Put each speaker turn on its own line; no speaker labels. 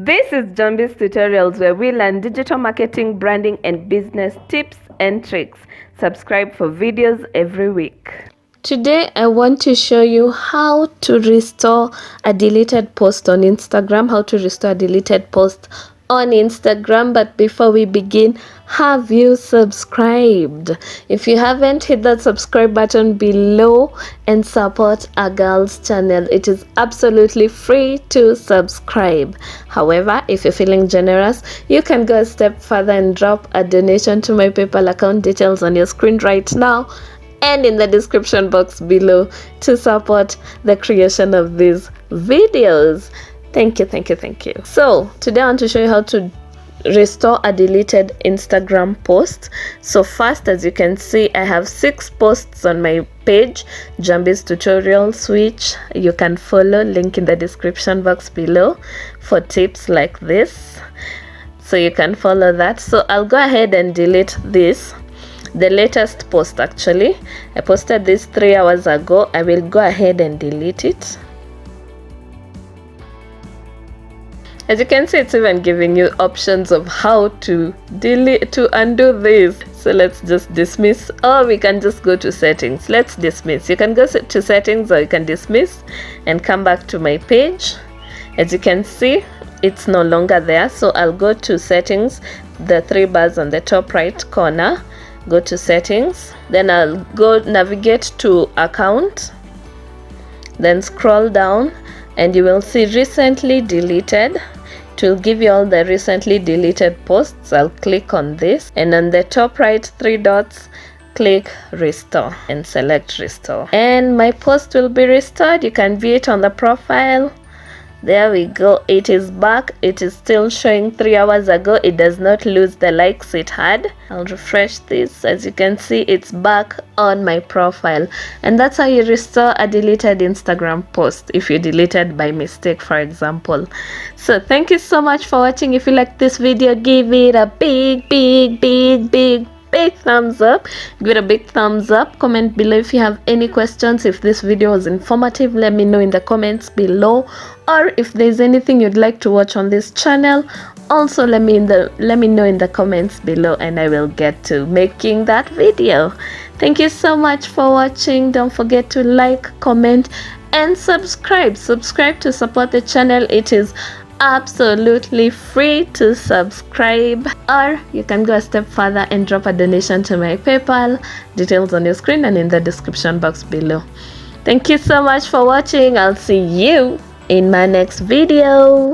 This is Njambiz Tutorials, where we learn digital marketing, branding, and business tips and tricks. Subscribe for videos every week. Today, I want to show you how to restore a deleted post on Instagram, But before we begin, have you subscribed? If you haven't, hit that subscribe button below and support a girl's channel. It is absolutely free to subscribe. However, if you're feeling generous, you can go a step further and drop a donation to my PayPal account. Details on your screen right now and in the description box below to support the creation of these videos. Thank you. So today I want to show you how to restore a deleted Instagram post. So first, as you can see, I have 6 posts on my page, Njambiz Tutorials, which you can follow, link in the description box below for tips like this. So you can follow that. So I'll go ahead and delete this. The latest post, actually I posted this 3 hours ago. I will go ahead and delete it. As you can see, it's even giving you options of how to undo this. So let's just dismiss, or we can just go to settings. Let's dismiss. You can go to settings, or you can dismiss and come back to my page. As you can see, it's no longer there. So I'll go to settings, the 3 bars on the top right corner. Go to settings, then I'll go navigate to account, then scroll down and you will see recently deleted. It will give you all the recently deleted posts. I'll click on this, and on the top right 3 dots, click restore and select restore, and my post will be restored. You can view it on the profile. There we go, it is back. It is still showing 3 hours ago. It does not lose the likes it had. I'll refresh this. As you can see, it's back on my profile. And that's how you restore a deleted Instagram post if you deleted by mistake, for example. So thank you so much for watching. If you like this video, give it a big thumbs up. Give it a big thumbs up. Comment below if you have any questions. If this video was informative, let me know in the comments below, or if there's anything you'd like to watch on this channel, also let me know in the comments below, and I will get to making that video. Thank you so much for watching. Don't forget to like, comment, and subscribe to support the channel. It is absolutely free to subscribe, or you can go a step further and drop a donation to my PayPal. Details on your screen and in the description box below. Thank you so much for watching. I'll see you in my next video.